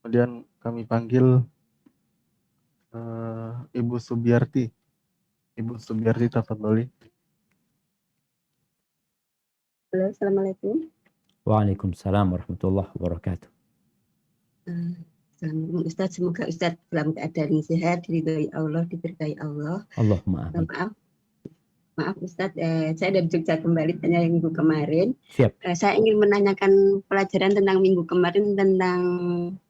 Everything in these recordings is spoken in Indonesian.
Kemudian kami panggil Ibu Subiarti. Ibu Subiarti, tafadholi. Halo, Assalamualaikum. Waalaikumsalam warahmatullahi wabarakatuh. Assalamualaikum Ustaz, semoga Ustaz dalam keadaan sehat, diridhoi Allah, diberkahi Allah. Allahumma amin. Maaf Ustaz, saya dari Jogja kembali tanya minggu kemarin. Siap. Saya ingin menanyakan pelajaran tentang minggu kemarin tentang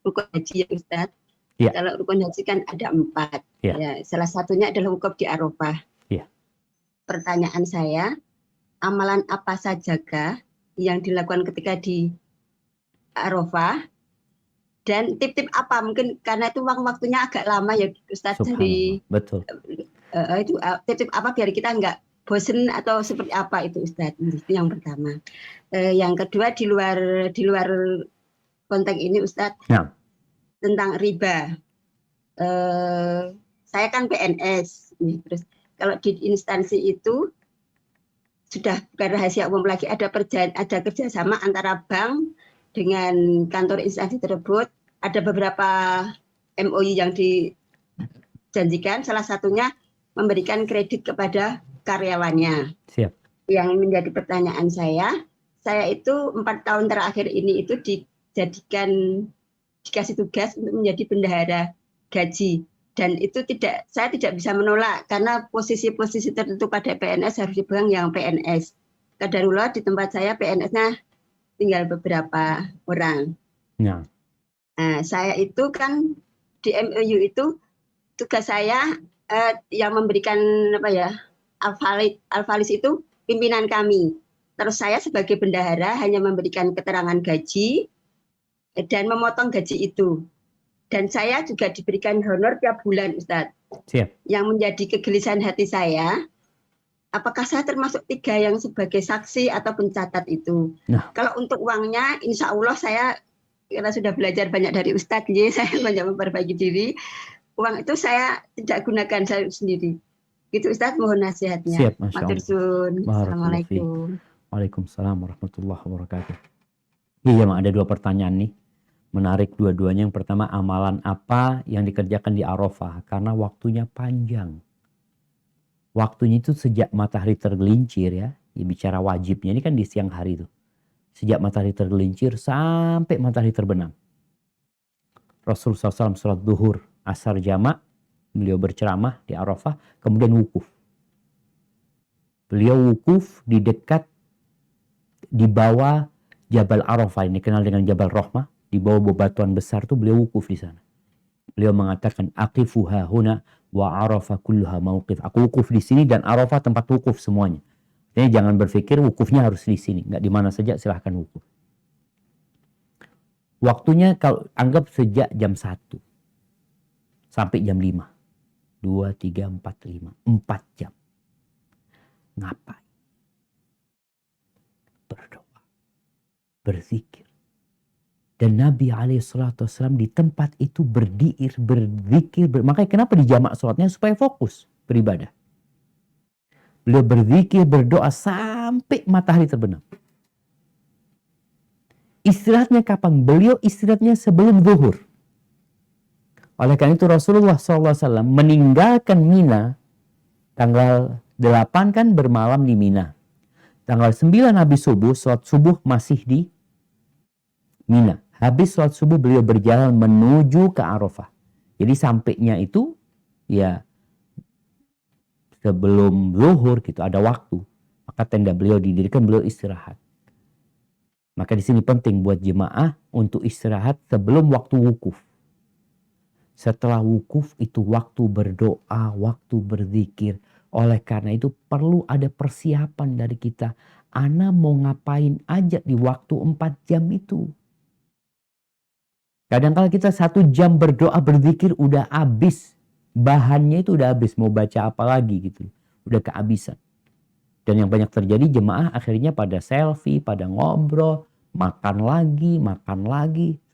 rukun haji ya Ustaz. Ya. Kalau rukun haji kan ada 4. Ya. Ya, salah satunya adalah wukuf di Arafah. Ya. Pertanyaan saya, amalan apa sajakah yang dilakukan ketika di Arafah? Dan tip-tip apa mungkin karena itu waktunya agak lama ya Ustaz, dari betul. Itu tip-tip apa biar kita nggak bosen atau seperti apa itu Ustaz? Itu yang pertama. Yang kedua di luar konteks ini Ustaz, tentang riba. Saya kan PNS, terus kalau di instansi itu sudah bukan rahasia umum lagi, ada kerjasama antara bank dengan kantor instansi tersebut. Ada beberapa MOU yang dijanjikan, salah satunya memberikan kredit kepada karyawannya. Siap. Yang menjadi pertanyaan saya itu 4 tahun terakhir ini itu dikasih tugas untuk menjadi bendahara gaji, dan itu saya tidak bisa menolak karena posisi-posisi tertentu pada PNS harus dipegang yang PNS. Qadarullah di tempat saya PNS-nya tinggal beberapa orang. Ya. Nah, saya itu kan di MOU itu tugas saya yang memberikan alfalis itu pimpinan kami. Terus saya sebagai bendahara hanya memberikan keterangan gaji dan memotong gaji itu. Dan saya juga diberikan honor tiap bulan, Ustadz. Siap. Yang menjadi kegelisahan hati saya, apakah saya termasuk 3 yang sebagai saksi atau pencatat itu? Nah. Kalau untuk uangnya, insya Allah saya, karena sudah belajar banyak dari Ustadz, saya banyak memperbaiki diri. Uang itu saya tidak gunakan saya sendiri. Gitu Ustadz, mohon nasihatnya. Siap, Masya Allah. Assalamualaikum. Waalaikumsalam warahmatullahi wabarakatuh. Iya, ada 2 pertanyaan nih. Menarik dua-duanya. Yang pertama, amalan apa yang dikerjakan di Arafah? Karena waktunya panjang. Waktunya itu sejak matahari tergelincir ya. Bicara wajibnya ini kan di siang hari itu. Sejak matahari tergelincir sampai matahari terbenam. Rasulullah SAW sholat duhur, asar jamak. Beliau berceramah di Arafah. Kemudian wukuf. Beliau wukuf di bawah Jabal Arafah. Ini kenal dengan Jabal Rahmah. Di bawah bebatuan besar itu beliau wukuf di sana. Beliau mengatakan aqifuha huna wa Arafah kulluha mauqif. Aku wukuf di sini dan Arafah tempat wukuf semuanya. Jadi jangan berpikir wukufnya harus di sini, enggak, di mana saja silahkan wukuf. Waktunya kalau anggap sejak jam 1 sampai jam 5. 2, 3, 4, 5. 4 jam. Ngapain? Berdoa. Berzikir. Dan Nabi SAW di tempat itu berzikir. Makanya kenapa dijamak sholatnya? Supaya fokus beribadah. Beliau berzikir, berdoa sampai matahari terbenam. Istirahatnya kapan? Beliau istirahatnya sebelum zuhur. Oleh karena itu Rasulullah SAW meninggalkan Mina. Tanggal 8 kan bermalam di Mina. Tanggal 9 habis subuh, sholat subuh masih di Mina. Habis sholat subuh beliau berjalan menuju ke Arafah. Jadi sampainya itu ya sebelum zuhur gitu, ada waktu. Maka tenda beliau didirikan, beliau istirahat. Maka di sini penting buat jemaah untuk istirahat sebelum waktu wukuf. Setelah wukuf itu waktu berdoa, waktu berzikir. Oleh karena itu perlu ada persiapan dari kita. Ana mau ngapain aja di waktu 4 jam itu. Kadang-kadang kita 1 jam berdoa berzikir udah habis. Bahannya itu udah habis. Mau baca apa lagi gitu. Udah kehabisan. Dan yang banyak terjadi jemaah akhirnya pada selfie, pada ngobrol. Makan lagi.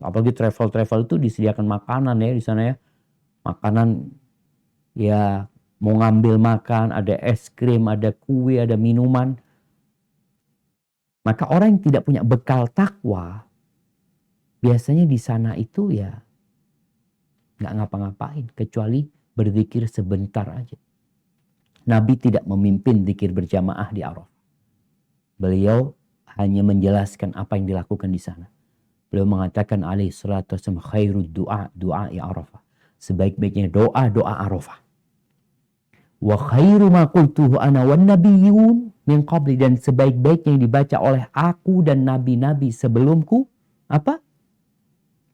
Apalagi travel itu disediakan makanan ya di sana ya. Makanan ya mau ngambil makan. Ada es krim, ada kue, ada minuman. Maka orang yang tidak punya bekal takwa. Biasanya di sana itu ya nggak ngapa-ngapain kecuali berzikir sebentar aja. Nabi tidak memimpin zikir berjamaah di Arafah. Beliau hanya menjelaskan apa yang dilakukan di sana. Beliau mengatakan alaihi salatu wasallam khairud du'a Arafah. Sebaik-baiknya doa Arafah. Wa khairu ma qultuhu ana wan nabiyyun min qabli, dan sebaik-baiknya yang dibaca oleh aku dan nabi-nabi sebelumku apa?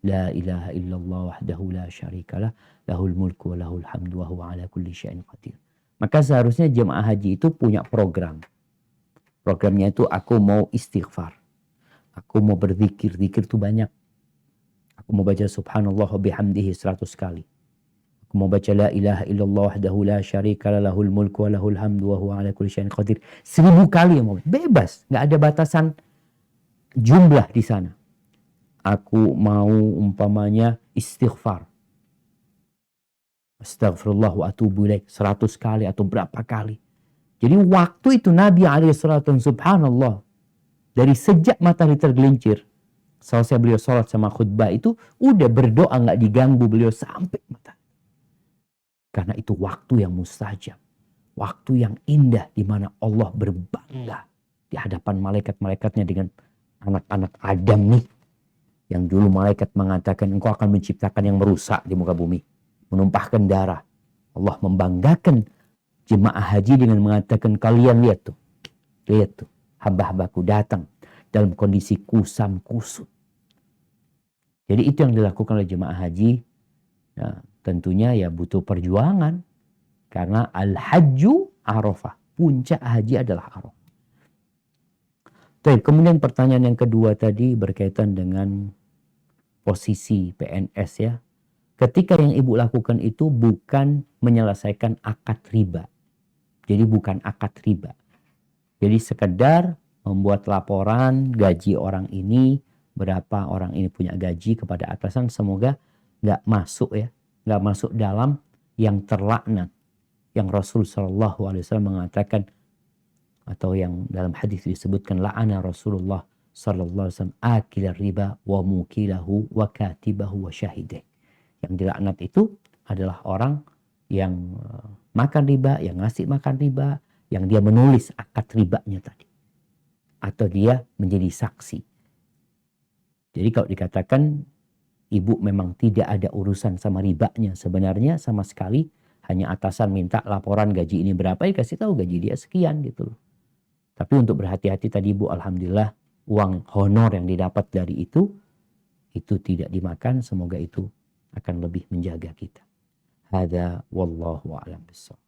La ilaha illallah wahdahu la syarikalah lahul mulku wa lahul hamdu wa huwa ala kulli syai'in qadir. Maka seharusnya jemaah haji itu punya program. Programnya itu aku mau istighfar. Aku mau berzikir. Zikir itu banyak. Aku mau baca subhanallah wa bihamdihi 100 kali. Aku mau baca la ilaha illallah wahdahu la syarikalah lahul mulku wa lahul hamdu wa huwa ala kulli syai'in qadir 1000 kali. Mau bebas, nggak ada batasan jumlah di sana. Aku mau umpamanya istighfar. Astagfirullah wa atubu ilaih 100 kali atau berapa kali. Jadi waktu itu Nabi alaihissalam subhanallah, dari sejak matahari tergelincir, selesai beliau sholat sama khutbah itu, udah berdoa nggak diganggu beliau sampai matahari. Karena itu waktu yang mustajab. Waktu yang indah di mana Allah berbangga di hadapan malaikat-malaikatnya dengan anak-anak Adam nih. Yang dulu malaikat mengatakan engkau akan menciptakan yang merusak di muka bumi, menumpahkan darah. Allah membanggakan jemaah haji dengan mengatakan kalian lihat tuh hamba-hambaku datang dalam kondisi kusam kusut. Jadi itu yang dilakukan oleh jemaah haji. Nah, tentunya ya butuh perjuangan karena al-hajju Arafah, puncak haji adalah Arafah. Kemudian pertanyaan yang kedua tadi berkaitan dengan posisi PNS ya. Ketika yang ibu lakukan itu bukan menyelesaikan akad riba. Jadi bukan akad riba. Jadi sekedar membuat laporan gaji orang ini, berapa orang ini punya gaji kepada atasan, semoga nggak masuk ya. Nggak masuk dalam yang terlaknat. Yang Rasul SAW mengatakan, atau yang dalam hadis disebutkan la'ana Rasulullah sallallahu alaihi wasallam akil riba wa mukilahu wa katibahu wa syahideh. Yang dilaknat itu adalah orang yang makan riba, yang ngasih makan riba, yang dia menulis akad ribanya tadi. Atau dia menjadi saksi. Jadi kalau dikatakan ibu memang tidak ada urusan sama ribanya, sebenarnya sama sekali hanya atasan minta laporan gaji ini berapa, dikasih tahu gaji dia sekian gitu loh. Tapi untuk berhati-hati tadi Bu, alhamdulillah uang honor yang didapat dari itu tidak dimakan. Semoga itu akan lebih menjaga kita. Hadza wallahu a'lam bissawab.